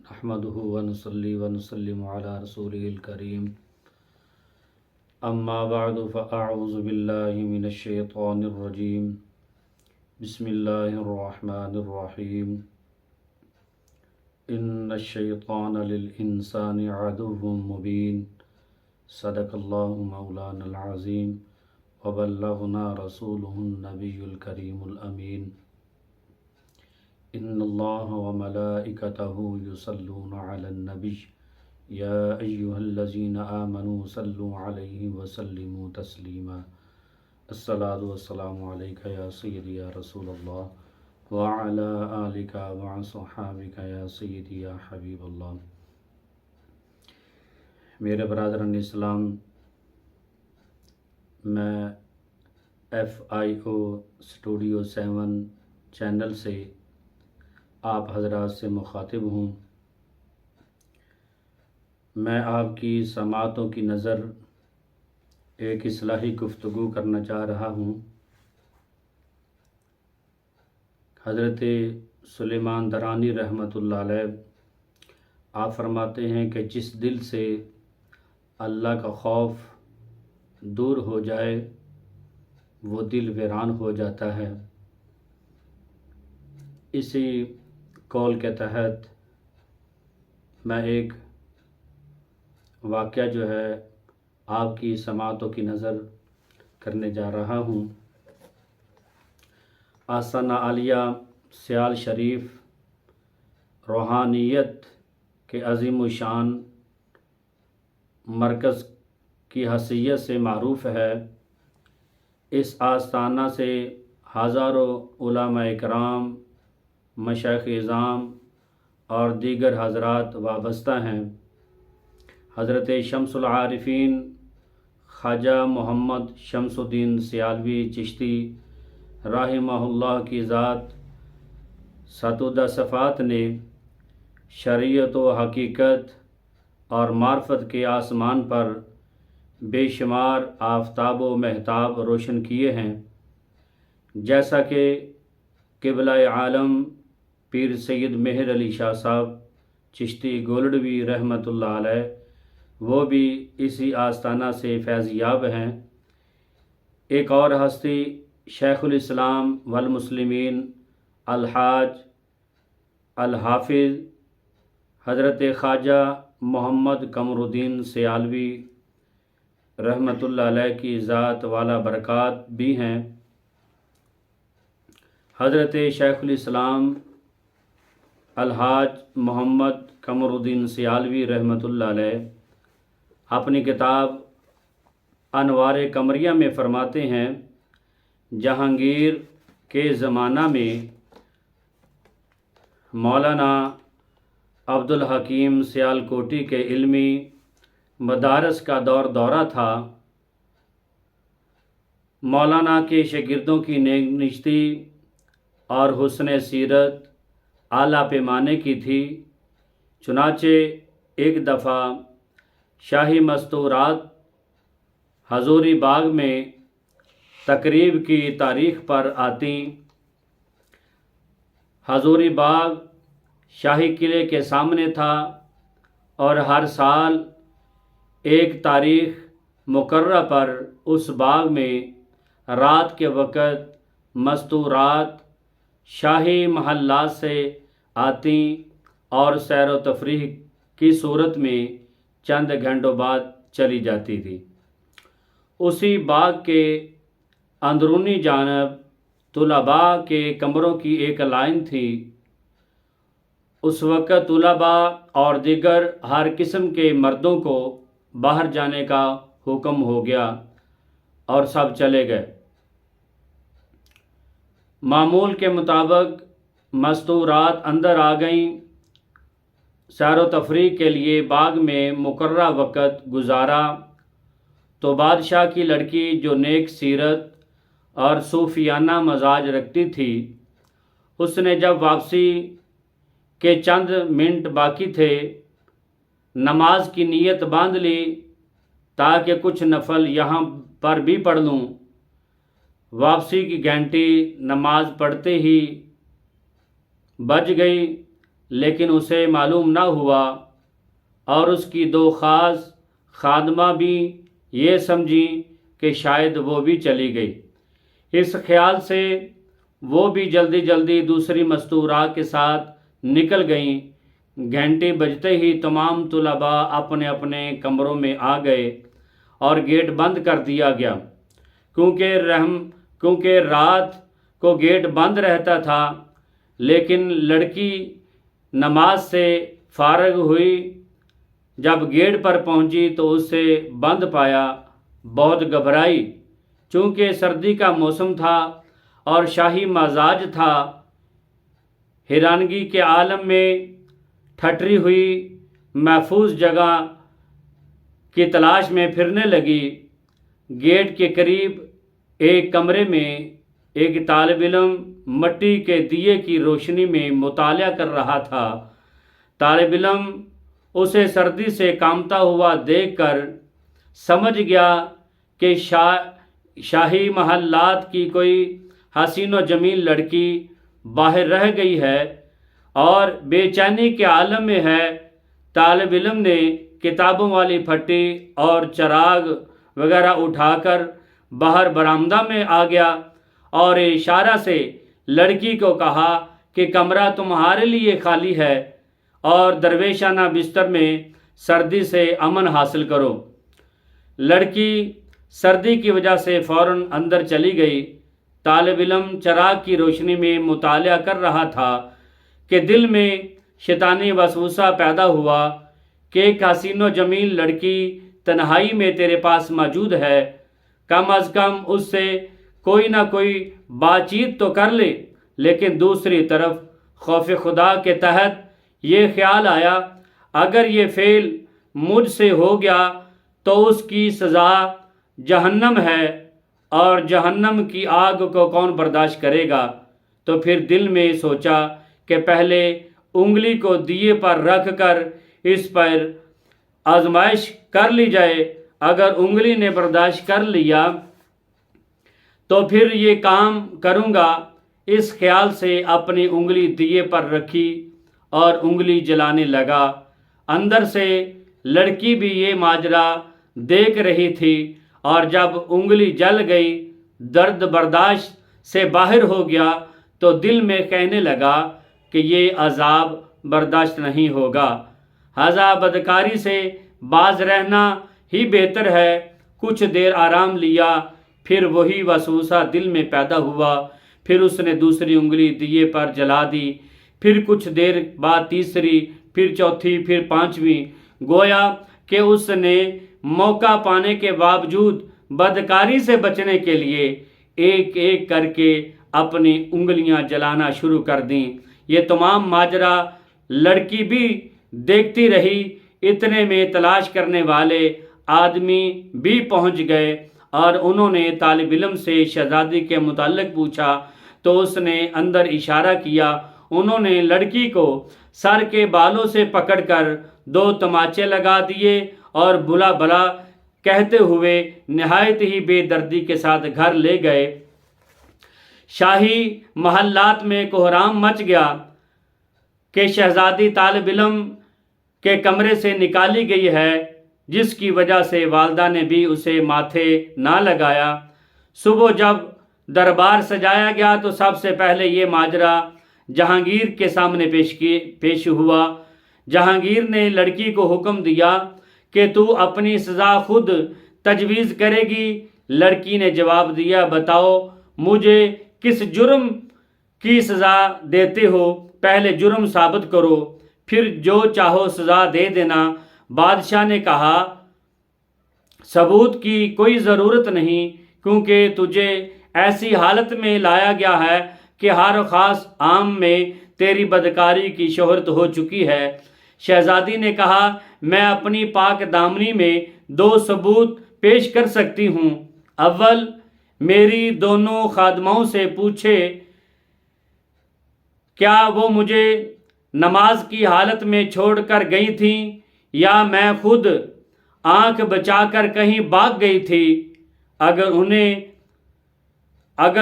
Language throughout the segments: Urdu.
نحمده ونصلي ونسلم على رسوله الكريم أما بعد فأعوذ بالله من الشيطان الرجيم بسم الله الرحمن الرحيم إن الشيطان للإنسان عدو مبين صدق الله مولانا العظيم وبلغنا رسوله النبي الكريم الأمين إن الله وملائكته يصلون على النبي يا أيها الذين آمنوا صلوا عليه وسلموا تسليما الصلاة والسلام عليك يا سيدي يا رسول الله وعلى آلك وصحابك يا سيدي يا حبيب الله۔ میرے برادران اسلام، میں FIO اسٹوڈیو 7 چینل سے آپ حضرات سے مخاطب ہوں۔ میں آپ کی سماعتوں کی نظر ایک اصلاحی گفتگو کرنا چاہ رہا ہوں۔ حضرت سلیمان درانی رحمۃ اللہ علیہ آپ فرماتے ہیں کہ جس دل سے اللہ کا خوف دور ہو جائے وہ دل ویران ہو جاتا ہے۔ اسی قول کے تحت میں ایک واقعہ جو ہے آپ کی سماعتوں کی نظر کرنے جا رہا ہوں۔ آستانہ عالیہ سیال شریف روحانیت کے عظیم الشان مرکز کی حیثیت سے معروف ہے۔ اس آستانہ سے ہزاروں علماء کرام، مشائخ اعظام اور دیگر حضرات وابستہ ہیں۔ حضرت شمس العارفین خواجہ محمد شمس الدین سیالوی چشتی رحمہ اللہ کی ذات ستودہ صفات نے شریعت و حقیقت اور معرفت کے آسمان پر بے شمار آفتاب و مہتاب روشن کیے ہیں، جیسا کہ قبلہ عالم پیر سید مہر علی شاہ صاحب چشتی گولڈوی رحمۃ اللہ علیہ وہ بھی اسی آستانہ سے فیض یاب ہیں۔ ایک اور ہستی شیخ الاسلام والمسلمین الحاج الحافظ حضرت خواجہ محمد قمر الدین سیالوی رحمۃ اللہ علیہ کی ذات والا برکات بھی ہیں۔ حضرت شیخ الاسلام الحاج محمد قمر الدین سیالوی رحمۃ اللہ علیہ اپنی کتاب انوار قمریہ میں فرماتے ہیں، جہانگیر کے زمانہ میں مولانا عبدالحکیم سیالکوٹی کے علمی مدارس کا دورہ تھا۔ مولانا کے شاگردوں کی نیک نشتی اور حسن سیرت اعلیٰ پیمانے کی تھی، چنانچہ ایک دفعہ شاہی مستورات حضوری باغ میں تقریب کی تاریخ پر آتیں۔ حضوری باغ شاہی قلعے کے سامنے تھا اور ہر سال ایک تاریخ مقررہ پر اس باغ میں رات کے وقت مستورات شاہی محلات سے آتیں اور سیر و تفریح کی صورت میں چند گھنٹوں بعد چلی جاتی تھی۔ اسی باغ کے اندرونی جانب طلباء کے کمروں کی ایک لائن تھی۔ اس وقت طلباء اور دیگر ہر قسم کے مردوں کو باہر جانے کا حکم ہو گیا اور سب چلے گئے۔ معمول کے مطابق مستورات اندر آ گئیں، سیر و تفریح کے لیے باغ میں مقررہ وقت گزارا تو بادشاہ کی لڑکی جو نیک سیرت اور صوفیانہ مزاج رکھتی تھی، اس نے جب واپسی کے چند منٹ باقی تھے نماز کی نیت باندھ لی تاکہ کچھ نفل یہاں پر بھی پڑھ لوں۔ واپسی کی گھنٹی نماز پڑھتے ہی بج گئی لیکن اسے معلوم نہ ہوا، اور اس کی دو خاص خادمہ بھی یہ سمجھیں کہ شاید وہ بھی چلی گئی۔ اس خیال سے وہ بھی جلدی جلدی دوسری مستورات کے ساتھ نکل گئیں۔ گھنٹی بجتے ہی تمام طلباء اپنے اپنے کمروں میں آ گئے اور گیٹ بند کر دیا گیا، کیونکہ رات کو گیٹ بند رہتا تھا۔ لیکن لڑکی نماز سے فارغ ہوئی، جب گیٹ پر پہنچی تو اسے بند پایا، بہت گھبرائی، چونکہ سردی کا موسم تھا اور شاہی مزاج تھا۔ حیرانگی کے عالم میں ٹھٹری ہوئی محفوظ جگہ کی تلاش میں پھرنے لگی۔ گیٹ کے قریب ایک کمرے میں ایک طالب علم مٹی کے دیے کی روشنی میں مطالعہ کر رہا تھا۔ طالب علم اسے سردی سے کانپتا ہوا دیکھ کر سمجھ گیا کہ شاہی محلات کی کوئی حسین و جمیل لڑکی باہر رہ گئی ہے اور بے چینی کے عالم میں ہے۔ طالب علم نے کتابوں والی پھٹی اور چراغ وغیرہ اٹھا کر باہر برآمدہ میں آ گیا اور اشارہ سے لڑکی کو کہا کہ کمرہ تمہارے لیے خالی ہے اور درویشانہ بستر میں سردی سے امن حاصل کرو۔ لڑکی سردی کی وجہ سے فوراً اندر چلی گئی۔ طالب علم چراغ کی روشنی میں مطالعہ کر رہا تھا کہ دل میں شیطانی وسوسہ پیدا ہوا کہ ایک حسین و جمیل لڑکی تنہائی میں تیرے پاس موجود ہے، کم از کم اس سے کوئی نہ کوئی بات چیت تو کر لے۔ لیکن دوسری طرف خوف خدا کے تحت یہ خیال آیا، اگر یہ فعل مجھ سے ہو گیا تو اس کی سزا جہنم ہے، اور جہنم کی آگ کو کون برداشت کرے گا؟ تو پھر دل میں سوچا کہ پہلے انگلی کو دیے پر رکھ کر اس پر آزمائش کر لی جائے، اگر انگلی نے برداشت کر لیا تو پھر یہ کام کروں گا۔ اس خیال سے اپنی انگلی دیے پر رکھی اور انگلی جلانے لگا۔ اندر سے لڑکی بھی یہ ماجرا دیکھ رہی تھی، اور جب انگلی جل گئی، درد برداشت سے باہر ہو گیا تو دل میں کہنے لگا کہ یہ عذاب برداشت نہیں ہوگا، ہذا بدکاری سے باز رہنا ہی بہتر ہے۔ کچھ دیر آرام لیا، پھر وہی وسوسہ دل میں پیدا ہوا، پھر اس نے دوسری انگلی دیے پر جلا دی، پھر کچھ دیر بعد تیسری، پھر چوتھی، پھر پانچویں۔ گویا کہ اس نے موقع پانے کے باوجود بدکاری سے بچنے کے لیے ایک ایک کر کے اپنی انگلیاں جلانا شروع کر دیں۔ یہ تمام ماجرا لڑکی بھی دیکھتی رہی۔ اتنے میں تلاش کرنے والے آدمی بھی پہنچ گئے اور انہوں نے طالب علم سے شہزادی کے متعلق پوچھا تو اس نے اندر اشارہ کیا۔ انہوں نے لڑکی کو سر کے بالوں سے پکڑ کر 2 تماچے لگا دیے اور بلا بلا کہتے ہوئے نہایت ہی بے دردی کے ساتھ گھر لے گئے۔ شاہی محلات میں کوہرام مچ گیا کہ شہزادی طالب علم کے کمرے سے نکالی گئی ہے، جس کی وجہ سے والدہ نے بھی اسے ماتھے نہ لگایا۔ صبح جب دربار سجایا گیا تو سب سے پہلے یہ ماجرا جہانگیر کے سامنے پیش ہوا۔ جہانگیر نے لڑکی کو حکم دیا کہ تو اپنی سزا خود تجویز کرے گی۔ لڑکی نے جواب دیا، بتاؤ مجھے کس جرم کی سزا دیتے ہو؟ پہلے جرم ثابت کرو، پھر جو چاہو سزا دے دینا۔ بادشاہ نے کہا، ثبوت کی کوئی ضرورت نہیں، کیونکہ تجھے ایسی حالت میں لایا گیا ہے کہ ہر خاص عام میں تیری بدکاری کی شہرت ہو چکی ہے۔ شہزادی نے کہا، میں اپنی پاک دامنی میں 2 ثبوت پیش کر سکتی ہوں۔ اول، میری دونوں خادماؤں سے پوچھے کیا وہ مجھے نماز کی حالت میں چھوڑ کر گئی تھیں یا میں خود آنکھ بچا کر کہیں بھاگ گئی تھی۔ اگر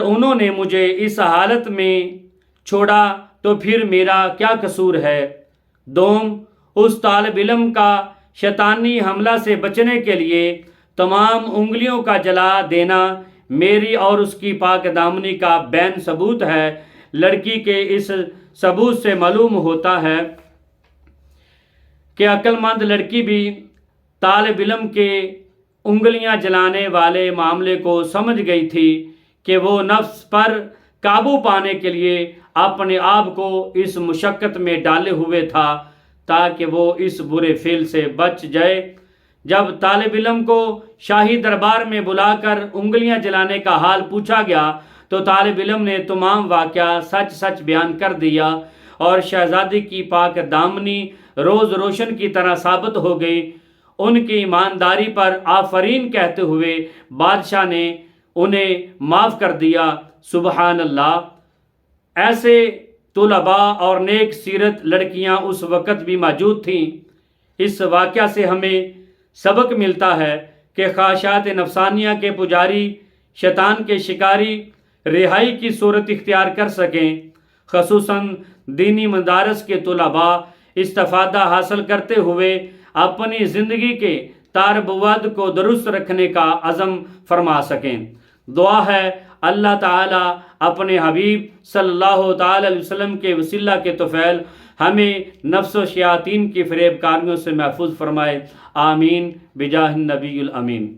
انہوں نے مجھے اس حالت میں چھوڑا تو پھر میرا کیا قصور ہے؟ دوم، اس طالب علم کا شیطانی حملہ سے بچنے کے لیے تمام انگلیوں کا جلا دینا میری اور اس کی پاک دامنی کا بین ثبوت ہے۔ لڑکی کے اس ثبوت سے معلوم ہوتا ہے کہ عقل مند لڑکی بھی طالب علم کے انگلیاں جلانے والے معاملے کو سمجھ گئی تھی کہ وہ نفس پر قابو پانے کے لیے اپنے آپ کو اس مشقت میں ڈالے ہوئے تھا تاکہ وہ اس برے فعل سے بچ جائے۔ جب طالب علم کو شاہی دربار میں بلا کر انگلیاں جلانے کا حال پوچھا گیا تو طالب علم نے تمام واقعہ سچ سچ بیان کر دیا اور شہزادی کی پاک دامنی روز روشن کی طرح ثابت ہو گئی۔ ان کی ایمانداری پر آفرین کہتے ہوئے بادشاہ نے انہیں معاف کر دیا۔ سبحان اللہ! ایسے طلباء اور نیک سیرت لڑکیاں اس وقت بھی موجود تھیں۔ اس واقعہ سے ہمیں سبق ملتا ہے کہ خواہشات نفسانیہ کے پجاری شیطان کے شکاری رہائی کی صورت اختیار کر سکیں۔ خصوصاً دینی مدارس کے طلباء استفادہ حاصل کرتے ہوئے اپنی زندگی کے تار بود کو درست رکھنے کا عزم فرما سکیں۔ دعا ہے اللہ تعالی اپنے حبیب صلی اللہ تعالی علیہ وسلم کے وسیلہ کے طفیل ہمیں نفس و شیاطین کی فریب کاریوں سے محفوظ فرمائے۔ آمین بجاہ النبی الامین۔